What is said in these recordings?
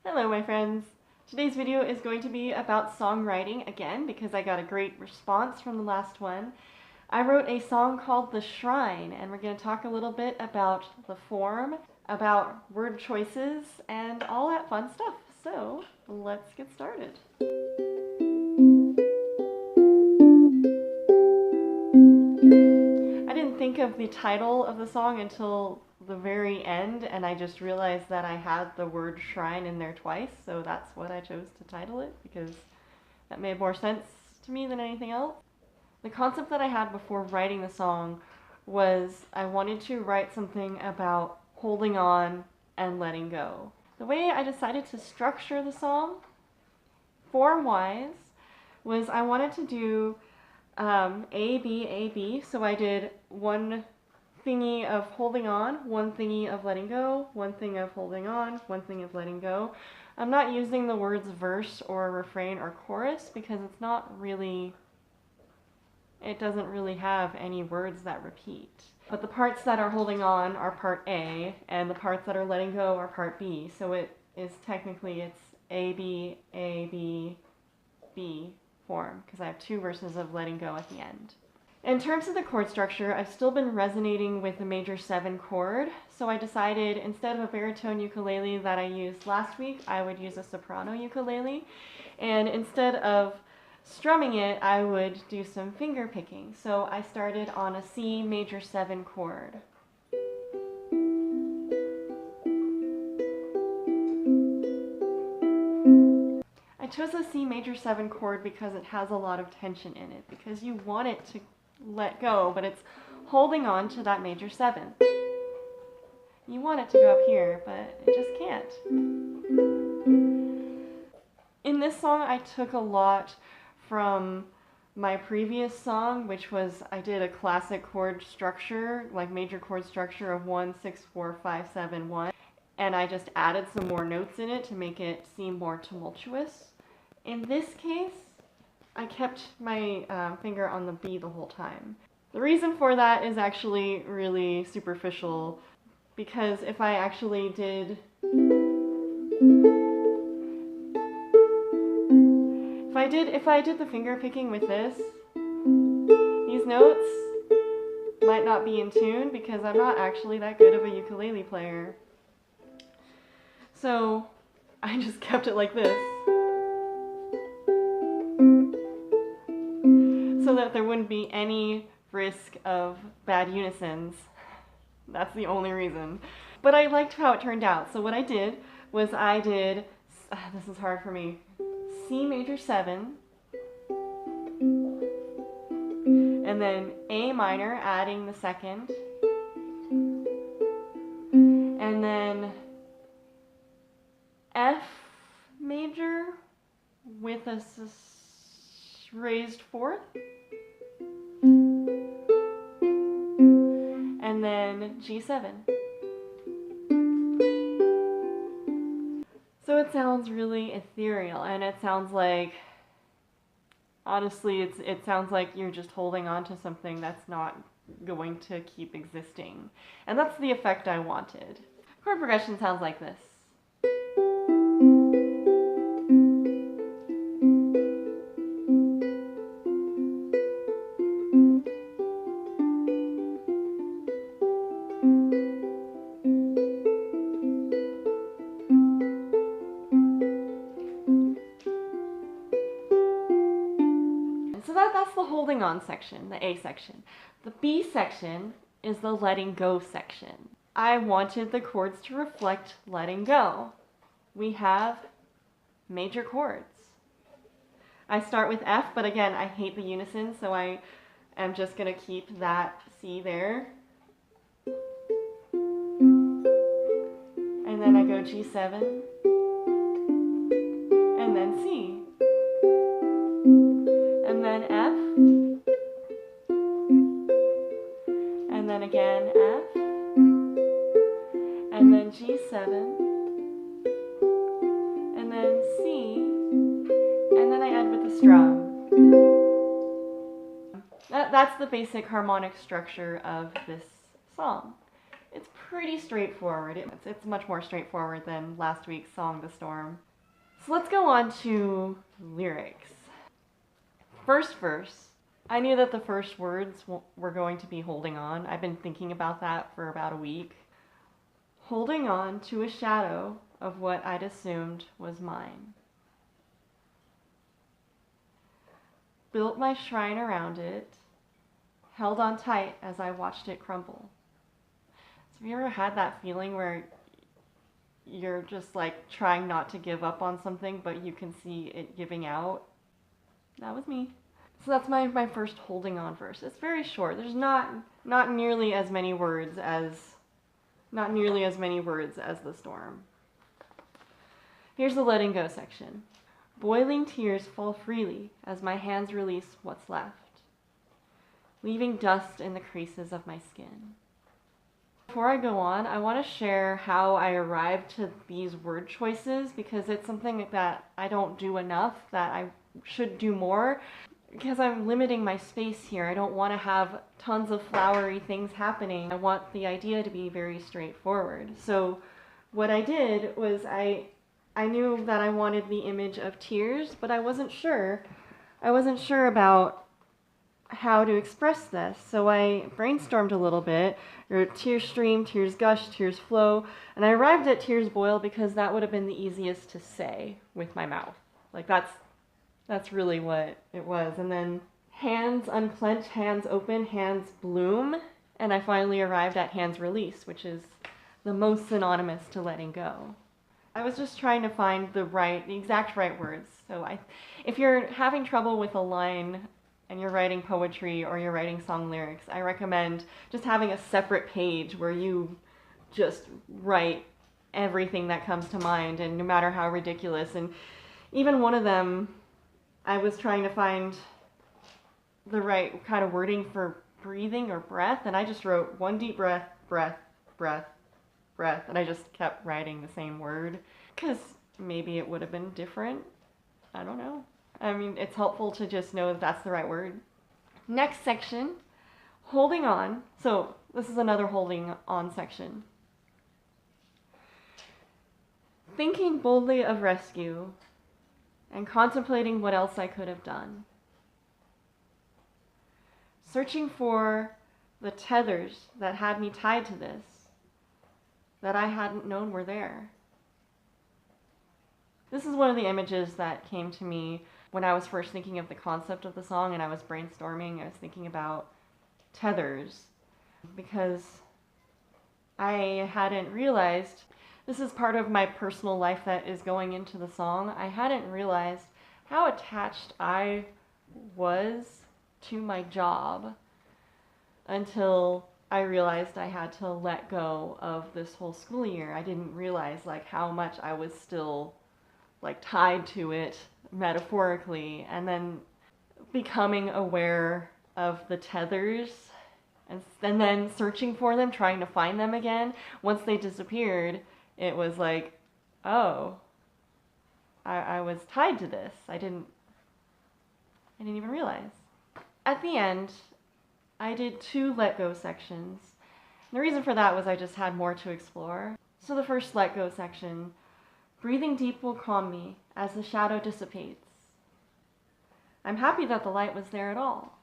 Hello my friends! Today's video is going to be about songwriting again because I got a great response from the last one. I wrote a song called The Shrine and we're going to talk a little bit about the form, about word choices, and all that fun stuff. So let's get started. I didn't think of the title of the song until the very end, and I just realized that I had the word shrine in there twice, so that's what I chose to title it because that made more sense to me than anything else. The concept that I had before writing the song was I wanted to write something about holding on and letting go. The way I decided to structure the song, form-wise, was I wanted to do A, B, A, B, so I did one thingy of holding on, one thingy of letting go, one thing of holding on, one thing of letting go. I'm not using the words verse or refrain or chorus because it's not really, it doesn't really have any words that repeat. But the parts that are holding on are part A, and the parts that are letting go are part B. So it is technically, it's A, B, B form, because I have two verses of letting go at the end. In terms of the chord structure, I've still been resonating with the major 7 chord, so I decided instead of a baritone ukulele that I used last week, I would use a soprano ukulele, and instead of strumming it, I would do some finger picking. So I started on a C major 7 chord. I chose a C major 7 chord because it has a lot of tension in it, because you want it to let go, but it's holding on to that major 7. You want it to go up here, but it just can't. In this song, I took a lot from my previous song, which was I did a classic chord structure, like major chord structure of 1, 6, 4, 5, 7, 1, and I just added some more notes in it to make it seem more tumultuous. In this case, I kept my finger on the B the whole time. The reason for that is actually really superficial, because if I actually did if I did the finger picking with this, these notes might not be in tune because I'm not actually that good of a ukulele player. So I just kept it like this, so that there wouldn't be any risk of bad unisons. That's the only reason. But I liked how it turned out. So what I did was this is hard for me, C major 7, and then A minor, adding the second, and then F major with a raised 4th, and then G7. So it sounds really ethereal, and it sounds like, honestly, it sounds like you're just holding on to something that's not going to keep existing. And that's the effect I wanted. Chord progression sounds like this. So that's the holding on section, the A section. The B section is the letting go section. I wanted the chords to reflect letting go. We have major chords. I start with F, but again, I hate the unison, so I am just going to keep that C there. And then I go G7, and then C. And then F, and then again F, and then G7, and then C, and then I end with the strum. That's the basic harmonic structure of this song. It's pretty straightforward. It's much more straightforward than last week's song, The Storm. So let's go on to lyrics. First verse. I knew that the first words were going to be holding on. I've been thinking about that for about a week. Holding on to a shadow of what I'd assumed was mine. Built my shrine around it, held on tight as I watched it crumble. So have you ever had that feeling where you're just like trying not to give up on something, but you can see it giving out? That was me. So that's my first holding on verse. It's very short. There's not nearly as many words as The Storm. Here's the letting go section. Boiling tears fall freely as my hands release what's left, leaving dust in the creases of my skin. Before I go on, I want to share how I arrived to these word choices, because it's something that I don't do enough, that I should do more. Because I'm limiting my space here, I don't want to have tons of flowery things happening. I want the idea to be very straightforward. So what I did was I knew that I wanted the image of tears, but I wasn't sure. About how to express this. So I brainstormed a little bit. Tears stream, tears gush, tears flow. And I arrived at tears boil because that would have been the easiest to say with my mouth. Like that's really what it was. And then hands unclench, hands open, hands bloom. And I finally arrived at hands release, which is the most synonymous to letting go. I was just trying to find the exact right words. So if you're having trouble with a line and you're writing poetry or you're writing song lyrics, I recommend just having a separate page where you just write everything that comes to mind, and no matter how ridiculous. And even one of them, I was trying to find the right kind of wording for breathing or breath, and I just wrote one deep breath, breath, breath, breath, and I just kept writing the same word, because maybe it would have been different. I don't know. I mean, it's helpful to just know that that's the right word. Next section, holding on. So this is another holding on section. Thinking boldly of rescue and contemplating what else I could have done. Searching for the tethers that had me tied to this, that I hadn't known were there. This is one of the images that came to me when I was first thinking of the concept of the song and I was brainstorming. I was thinking about tethers, because I hadn't realized, this is part of my personal life that is going into the song, I hadn't realized how attached I was to my job until I realized I had to let go of this whole school year. I didn't realize like how much I was still like tied to it metaphorically, and then becoming aware of the tethers and then searching for them, trying to find them again. Once they disappeared, it was like, oh, I was tied to this. I didn't even realize. At the end, I did 2 let go sections. And the reason for that was I just had more to explore. So the first let go section, breathing deep will calm me as the shadow dissipates. I'm happy that the light was there at all.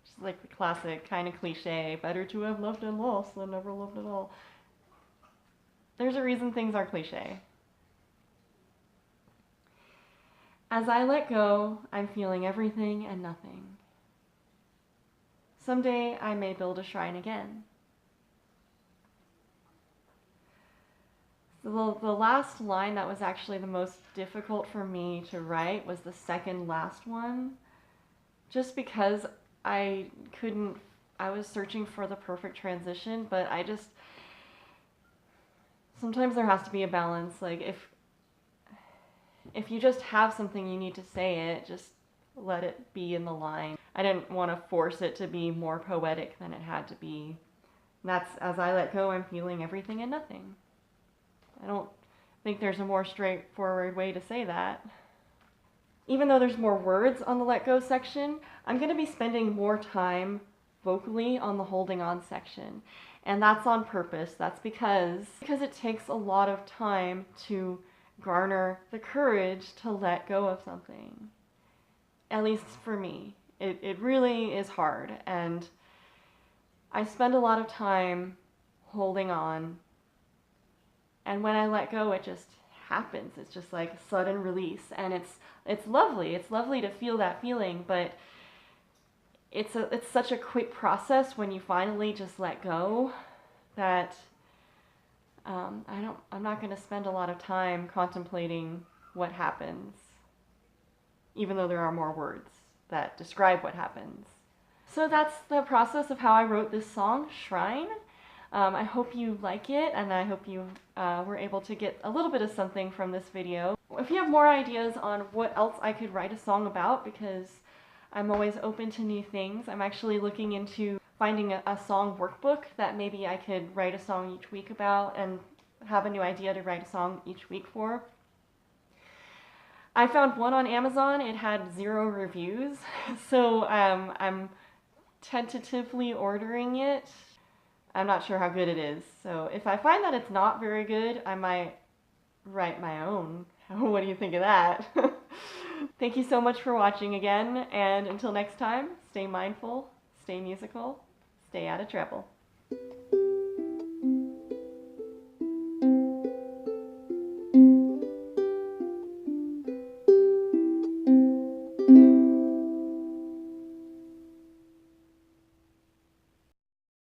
Just like the classic kind of cliche, better to have loved and lost than never loved at all. There's a reason things are cliche. As I let go, I'm feeling everything and nothing. Someday I may build a shrine again. So the last line that was actually the most difficult for me to write was the second last one, just because I was searching for the perfect transition, but sometimes there has to be a balance. Like if you just have something you need to say it, just let it be in the line. I didn't want to force it to be more poetic than it had to be. And that's, as I let go, I'm feeling everything and nothing. I don't think there's a more straightforward way to say that. Even though there's more words on the let go section, I'm going to be spending more time vocally on the holding on section. And that's on purpose. That's because it takes a lot of time to garner the courage to let go of something. At least for me. It really is hard. And I spend a lot of time holding on. And when I let go, it just happens. It's just like a sudden release. And it's lovely. It's lovely to feel that feeling, but it's such a quick process when you finally just let go that I'm not going to spend a lot of time contemplating what happens, even though there are more words that describe what happens. So that's the process of how I wrote this song, Shrine. I hope you like it, and I hope you were able to get a little bit of something from this video. If you have more ideas on what else I could write a song about, because I'm always open to new things, I'm actually looking into finding a song workbook that maybe I could write a song each week about and have a new idea to write a song each week for. I found one on Amazon. It had 0 reviews, so I'm tentatively ordering it. I'm not sure how good it is, so if I find that it's not very good, I might write my own. What do you think of that? Thank you so much for watching again, and until next time, stay mindful, stay musical, stay out of trouble.